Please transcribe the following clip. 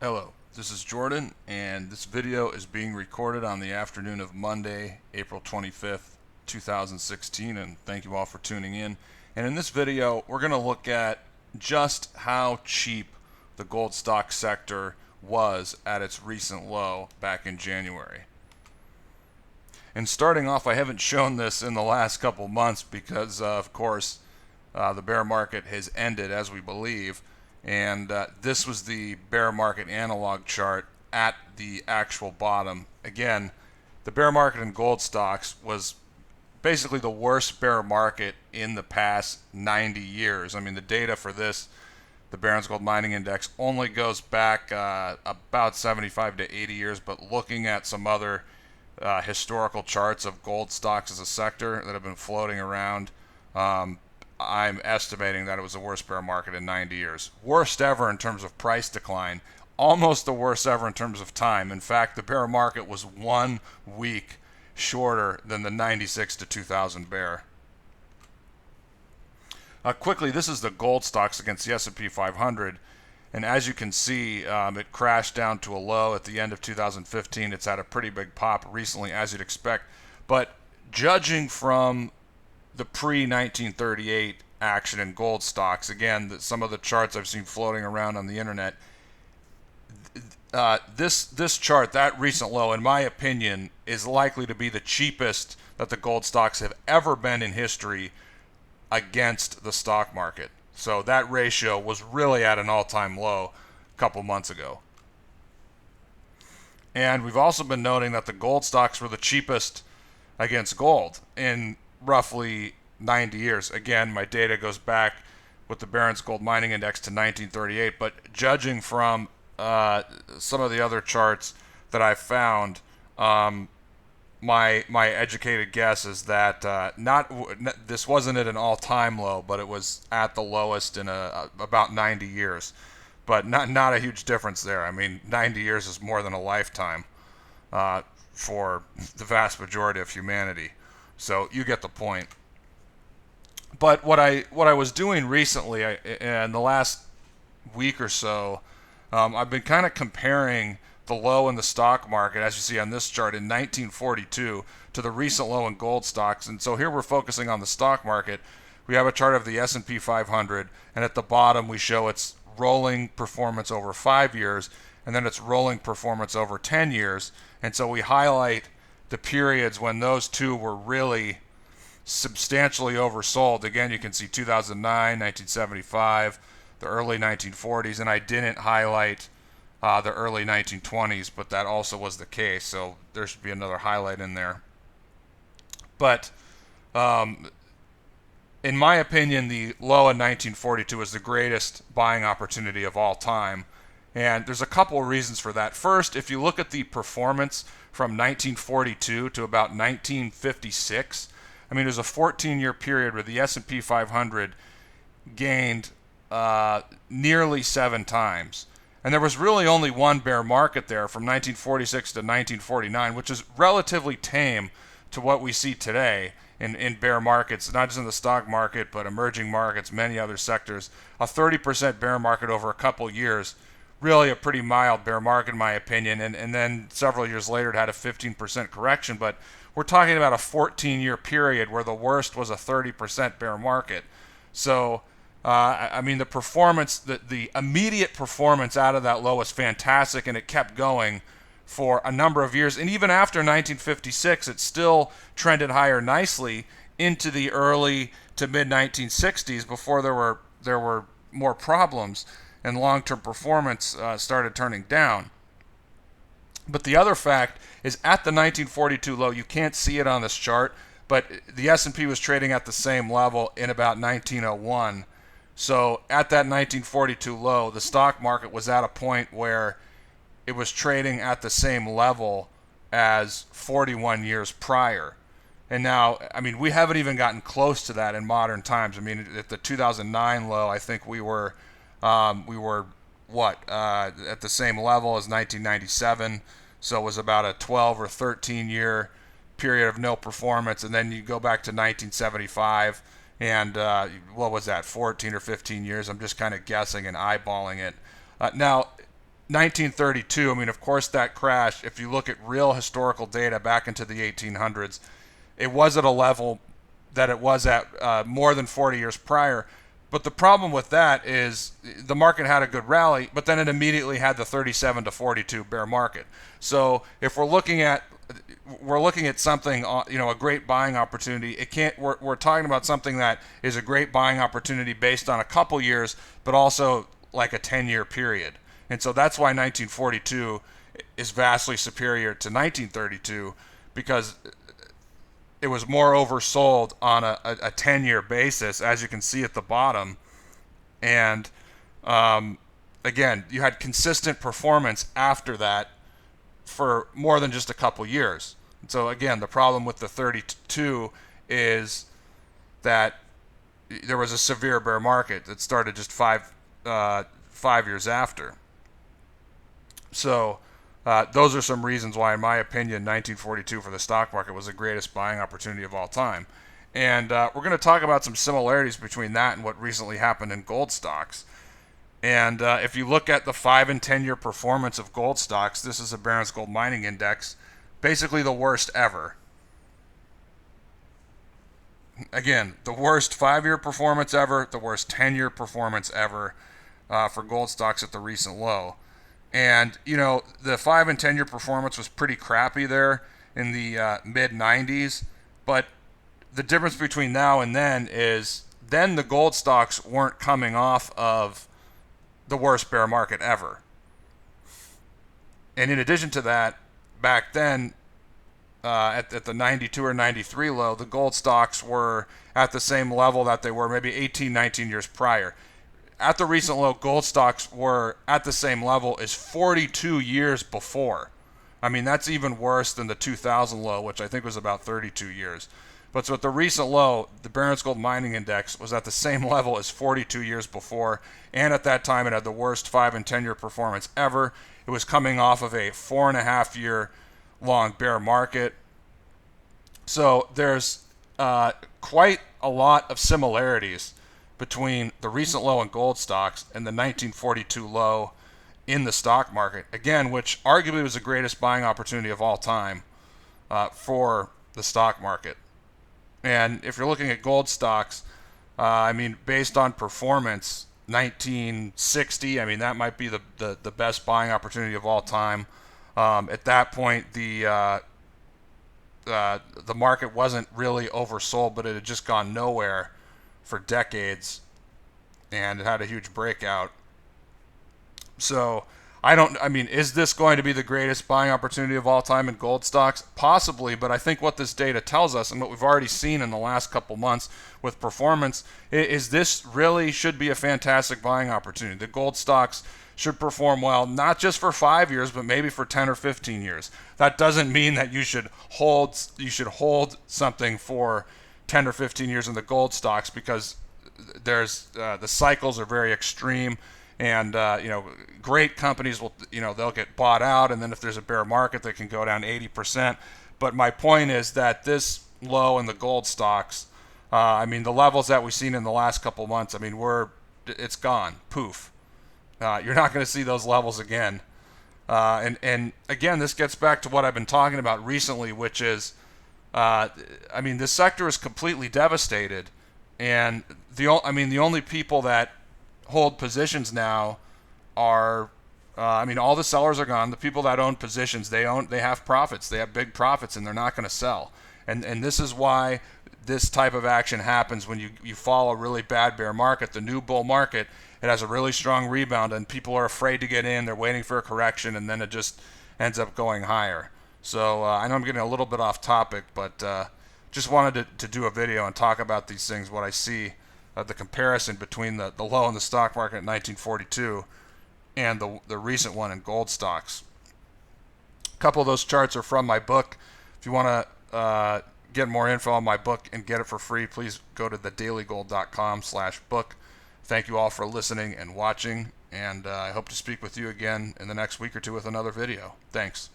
Hello, this is Jordan, and this video is being recorded on the afternoon of Monday, April 25th, 2016, and thank you all for tuning in. And in this video, we're going to look at just how cheap the gold stock sector was at its recent low back in January. And starting off, I haven't shown this in the last couple months because, of course, the bear market has ended, as we believe. And this was the bear market analog chart at the actual bottom. Again, the bear market in gold stocks was basically the worst bear market in the past 90 years. I mean, the data for this, the Barron's Gold Mining Index, only goes back about 75 to 80 years, but looking at some other historical charts of gold stocks as a sector that have been floating around, I'm estimating that it was the worst bear market in 90 years. Worst ever in terms of price decline, almost the worst ever in terms of time. In fact, the bear market was 1 week shorter than the 96 to 2000 bear. Quickly, this is the gold stocks against the S&P 500. And as you can see, it crashed down to a low at the end of 2015. It's had a pretty big pop recently, as you'd expect. But judging from the pre-1938 action in gold stocks, again, some of the charts I've seen floating around on the internet, this chart, that recent low, in my opinion, is likely to be the cheapest that the gold stocks have ever been in history against the stock market. So that ratio was really at an all-time low a couple months ago. And we've also been noting that the gold stocks were the cheapest against gold in roughly 90 years. Again, my data goes back with the Barron's Gold Mining Index to 1938, but judging from some of the other charts that I found, my educated guess is that this wasn't at an all-time low, but it was at the lowest in about 90 years. But not a huge difference there. I mean, 90 years is more than a lifetime for the vast majority of humanity. So you get the point. But what I was doing recently, in the last week or so, I've been kind of comparing the low in the stock market, as you see on this chart, in 1942 to the recent low in gold stocks. And so here we're focusing on the stock market. We have a chart of the S&P 500, and at the bottom we show its rolling performance over 5 years, and then its rolling performance over 10 years. And so we highlight the periods when those two were really substantially oversold. Again, you can see 2009, 1975, the early 1940s, and I didn't highlight the early 1920s, but that also was the case, so there should be another highlight in there. But in my opinion, the low in 1942 is the greatest buying opportunity of all time. And there's a couple of reasons for that. First, if you look at the performance from 1942 to about 1956, I mean, it was a 14-year period where the S&P 500 gained nearly 7 times. And there was really only one bear market there from 1946 to 1949, which is relatively tame to what we see today in bear markets, not just in the stock market, but emerging markets, many other sectors. A 30% bear market over a couple years, really a pretty mild bear market in my opinion, and then several years later it had a 15% correction, but we're talking about a 14-year period where the worst was a 30% bear market. So I mean, the performance, the immediate performance out of that low was fantastic, and it kept going for a number of years. And even after 1956, it still trended higher nicely into the early to mid 1960s before there were more problems and long-term performance started turning down. But the other fact is, at the 1942 low, you can't see it on this chart, but the S&P was trading at the same level in about 1901. So at that 1942 low, the stock market was at a point where it was trading at the same level as 41 years prior. And now, I mean, we haven't even gotten close to that in modern times. I mean, at the 2009 low, I think we were at the same level as 1997. So it was about a 12 or 13 year period of no performance. And then you go back to 1975, and what was that, 14 or 15 years? I'm just kind of guessing and eyeballing it. Now, 1932, I mean, of course, that crash, if you look at real historical data back into the 1800s, it was at a level that it was at more than 40 years prior. But the problem with that is the market had a good rally, but then it immediately had the 37 to 42 bear market. So if we're looking at something, a great buying opportunity. It can't. We're talking about something that is a great buying opportunity based on a couple years, but also like a 10-year period. And so that's why 1942 is vastly superior to 1932, because it was more oversold on a 10-year basis, as you can see at the bottom. And again, you had consistent performance after that for more than just a couple years. And so again, the problem with the 32 is that there was a severe bear market that started just 5 years after. So those are some reasons why, in my opinion, 1942 for the stock market was the greatest buying opportunity of all time. And we're going to talk about some similarities between that and what recently happened in gold stocks. And if you look at the 5 and 10-year performance of gold stocks, this is a Barron's Gold Mining Index, basically the worst ever. Again, the worst 5-year performance ever, the worst 10-year performance ever for gold stocks at the recent low. And, the 5 and 10-year performance was pretty crappy there in the mid-90s. But the difference between now and then is then the gold stocks weren't coming off of the worst bear market ever. And in addition to that, back then, at the 92 or 93 low, the gold stocks were at the same level that they were maybe 18, 19 years prior. At the recent low, gold stocks were at the same level as 42 years before. I mean, that's even worse than the 2000 low, which I think was about 32 years. But so at the recent low, the Barron's Gold Mining Index was at the same level as 42 years before, and at that time it had the worst 5 and 10-year performance ever. It was coming off of a 4.5-year long bear market. So there's quite a lot of similarities between the recent low in gold stocks and the 1942 low in the stock market, again, which arguably was the greatest buying opportunity of all time for the stock market. And if you're looking at gold stocks, based on performance, 1960, that might be the best buying opportunity of all time. At that point, the market wasn't really oversold, but it had just gone nowhere for decades, and it had a huge breakout. So is this going to be the greatest buying opportunity of all time in gold stocks? Possibly, but I think what this data tells us and what we've already seen in the last couple months with performance is this really should be a fantastic buying opportunity. The gold stocks should perform well, not just for 5 years, but maybe for 10 or 15 years. That doesn't mean that you should hold something for 10 or 15 years in the gold stocks, because there's the cycles are very extreme. And, great companies will, they'll get bought out. And then if there's a bear market, they can go down 80%. But my point is that this low in the gold stocks, the levels that we've seen in the last couple months, it's gone. Poof. You're not going to see those levels again. And again, this gets back to what I've been talking about recently, which is, this sector is completely devastated. And the only people that hold positions now are all the sellers are gone. The people that own positions, they have profits, they have big profits, and they're not going to sell. And this is why this type of action happens when you follow a really bad bear market. The new bull market, it has a really strong rebound, and people are afraid to get in. They're waiting for a correction, and then it just ends up going higher. So I know I'm getting a little bit off topic, but just wanted to do a video and talk about these things, what I see, the comparison between the low in the stock market in 1942 and the recent one in gold stocks. A couple of those charts are from my book. If you want to get more info on my book and get it for free, please go to thedailygold.com/book. Thank you all for listening and watching, and I hope to speak with you again in the next week or two with another video. Thanks.